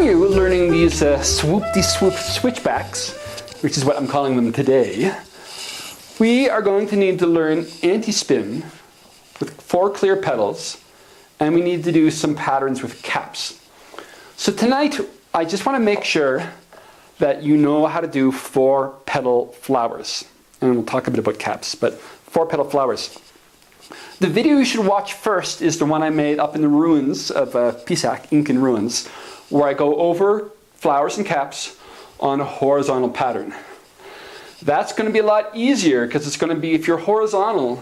continue learning these swoop-de-swoop switchbacks, which is what I'm calling them today, we are going to need to learn anti-spin with 4 clear petals, and we need to do some patterns with caps. So tonight, I just want to make sure that you know how to do 4-petal flowers. And we'll talk a bit about caps, but 4-petal flowers. The video you should watch first is the one I made up in the ruins of Pisac, Incan ruins, where I go over flowers and caps on a horizontal pattern. That's going to be a lot easier because it's going to be, if you're horizontal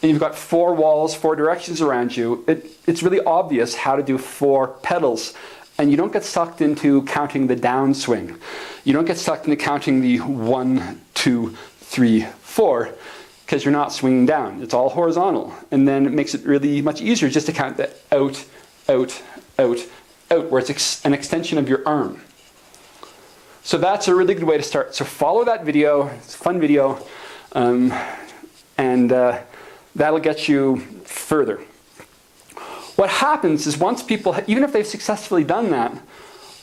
and you've got 4 walls, 4 directions around you, it's really obvious how to do 4 petals. And you don't get sucked into counting the downswing. You don't get sucked into counting the 1, 2, 3, 4, because you're not swinging down. It's all horizontal. And then it makes it really much easier just to count the out, out, out, out, where it's an extension of your arm. So that's a really good way to start. So follow that video. It's a fun video. That'll get you further. What happens is once people, even if they've successfully done that,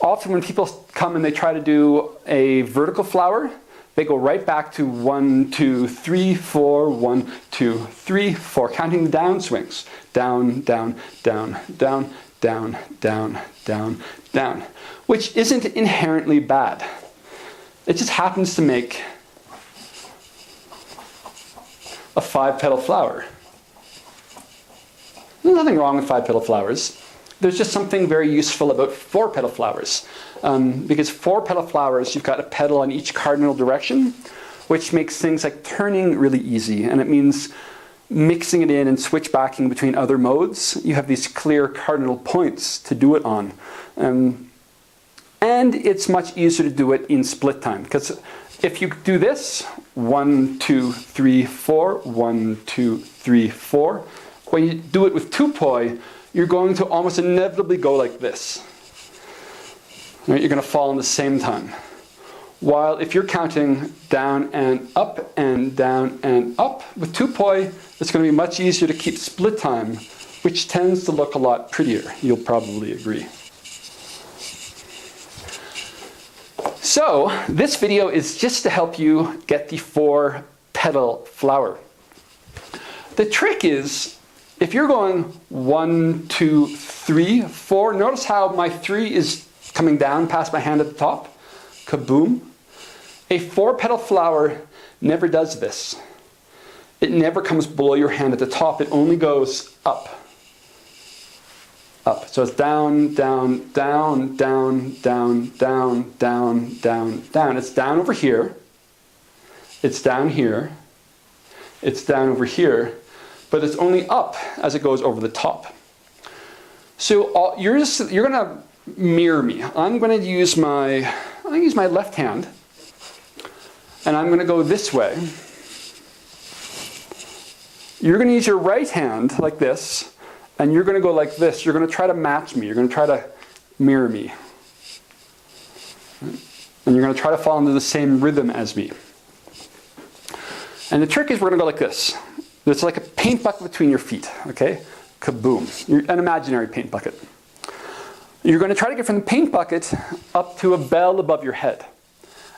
often when people come and they try to do a vertical flower, they go right back to 1, 2, 3, 4, 1, 2, 3, 4, counting the downswings. Down, down, down, down, down, down, down, down, which isn't inherently bad. It just happens to make a 5-petal flower. There's nothing wrong with 5-petal flowers. There's just something very useful about 4-petal flowers. Because 4-petal flowers, you've got a petal in each cardinal direction, which makes things like turning really easy. And it means mixing it in and switchbacking between other modes. You have these clear cardinal points to do it on. And it's much easier to do it in split time. Because if you do this, 1, 2, 3, 4, 1, 2, 3, 4, when you do it with 2-poi, you're going to almost inevitably go like this. Right? You're going to fall in the same time. While if you're counting down and up and down and up, with 2-poi, it's going to be much easier to keep split time, which tends to look a lot prettier. You'll probably agree. So this video is just to help you get the 4-petal flower. The trick is, if you're going 1, 2, 3, 4, notice how my 3 is coming down past my hand at the top. Kaboom. A 4-petal flower never does this. It never comes below your hand at the top. It only goes up. Up. So it's down, down, down, down, down, down, down, down, down. It's down over here. It's down here. It's down over here. But it's only up as it goes over the top. So you're going to mirror me. I'm going to use my left hand, and I'm going to go this way. You're going to use your right hand like this, and you're going to go like this. You're going to try to match me. You're going to try to mirror me. And you're going to try to fall into the same rhythm as me. And the trick is we're going to go like this. It's like a paint bucket between your feet, okay? Kaboom. An imaginary paint bucket. You're going to try to get from the paint bucket up to a bell above your head.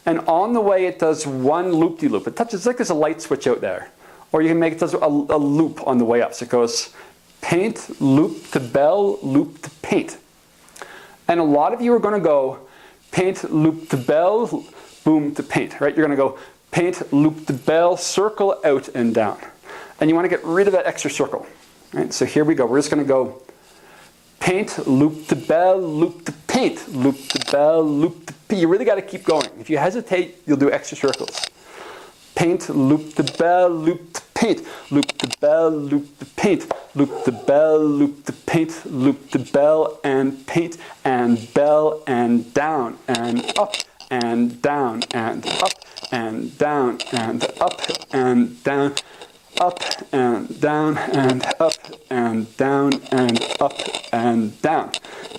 And on the way it does one loop-de-loop. It touches, like there's a light switch out there. Or you can make it does a loop on the way up. So it goes paint, loop to bell, loop to paint. And a lot of you are going to go paint, loop to bell, boom to paint, right? You're going to go paint, loop to bell, circle, out and down. And you want to get rid of that extra circle. Right? So here we go. We're just going to go paint, loop to bell, loop to paint, loop to bell, loop to paint. You really got to keep going. If you hesitate, you'll do extra circles. Paint, loop to bell, loop to paint, loop to bell, loop to paint, loop to bell, loop to paint, loop to bell and paint and bell and down and up and down and up and down and up and down. Up and down and up and down and up and down.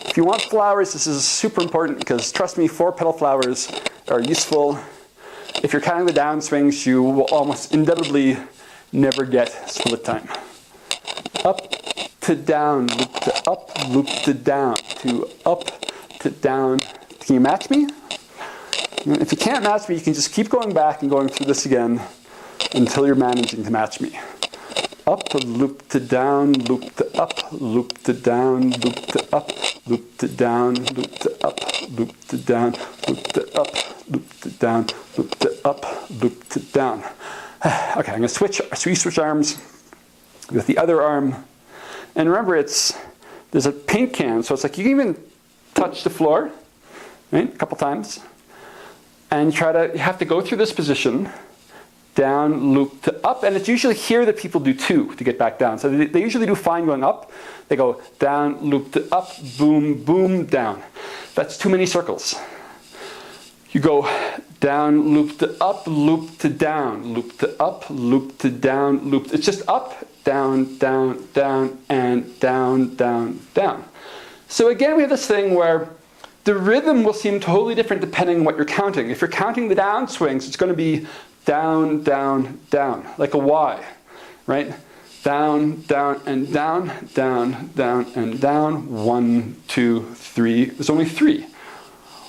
If you want flowers, this is super important because trust me, 4-petal flowers are useful. If you're counting the downswings, you will almost inevitably never get split time. Up to down, loop to up, loop to down, to up to down. Can you match me? If you can't match me, you can just keep going back and going through this again until you're managing to match me. Up, loop to down, loop to up, loop to down, loop to up, loop to down, loop to up, loop to down, loop to up, loop to down, loop to up, loop to down. Okay, I'm going to switch arms with the other arm. And remember, there's a paint can, so it's like you can even touch the floor, right, a couple times. And you have to go through this position, down, loop to up, and it's usually here that people do two to get back down. So they usually do fine going up. They go down, loop to up, boom, boom, down. That's too many circles. You go down, loop to up, loop to down, loop to up, loop to down, loop. It's just up, down, down, down, and down, down, down. So again, we have this thing where the rhythm will seem totally different depending on what you're counting. If you're counting the down swings, it's going to be down, down, down, like a Y, right? Down, down, and down, down, down, and down. 1, 2, 3. There's only 3.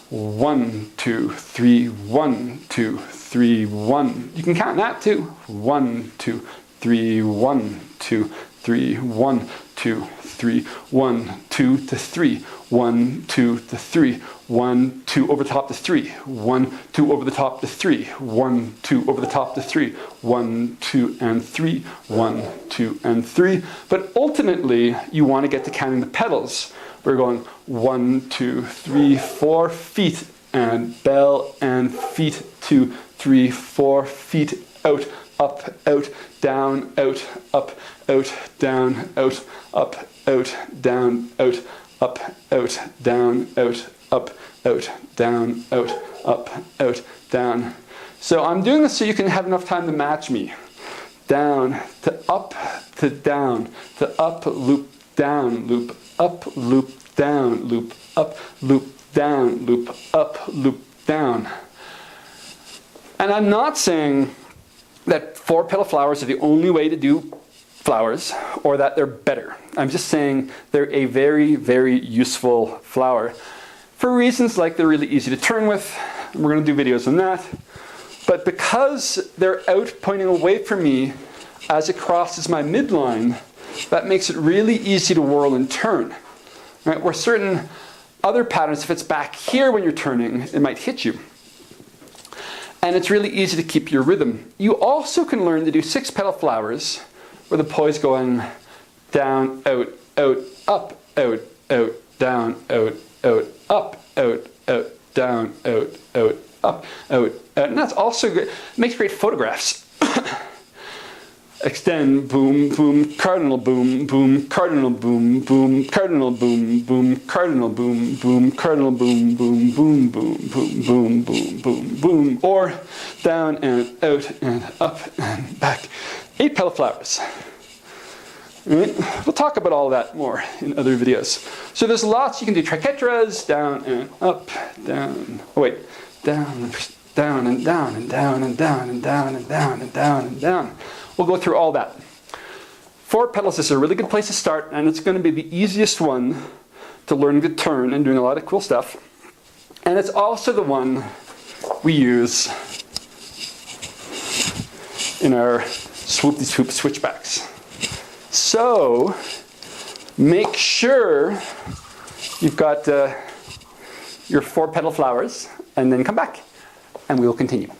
1, 2, 3, 1, 2, 3, 1. You can count that too. 1, 2, 3, 1, 2, 3, 1, 2, 3, 1, 2 to 3, 1, 2 to 3, 1, 2 over the top to 3, 1, 2 over the top to 3, 1, 2 over the top to 3, 1, 2, and 3, 1, 2, and 3. But ultimately, you want to get to counting the pedals. We're going 1, 2, 3, 4 feet, and bell and feet, 2, 3, 4 feet, out, up, out, down, out, up, out, down, out, up, out, down, out, up, out, down, out, up, out, down, out, up, out, down. So I'm doing this so you can have enough time to match me. Down, to up, to down, to up, loop, down, loop, up, loop, down, loop, up, loop, down, loop, up, loop, down. And I'm not saying that 4-petal flowers are the only way to do flowers, or that they're better. I'm just saying they're a very, very useful flower for reasons like they're really easy to turn with. We're going to do videos on that. But because they're out pointing away from me as it crosses my midline, that makes it really easy to whirl and turn. Right? Where certain other patterns, if it's back here when you're turning, it might hit you. And it's really easy to keep your rhythm. You also can learn to do 6-petal flowers where the poise going down, out, out, up, out, out, down, out, out, up, out, out, down, out, out, up, out, out. And that's also good. It makes great photographs. Extend, boom, boom, cardinal, boom, boom, cardinal, boom, boom, cardinal, boom, boom, cardinal, boom, boom, cardinal, boom, boom, boom, boom, boom, boom, boom, boom, boom. Or down and out and up and back. 8-petal flowers. Right? We'll talk about all that more in other videos. So there's lots you can do. Triquetras, down and up, down. Oh wait, down, down and down and down and down and down and down and down and down. We'll go through all that. 4 petals is a really good place to start, and it's going to be the easiest one to learn to turn and doing a lot of cool stuff. And it's also the one we use in our swoop-de-swoop switchbacks. So make sure you've got your 4-petal flowers, and then come back, and we will continue.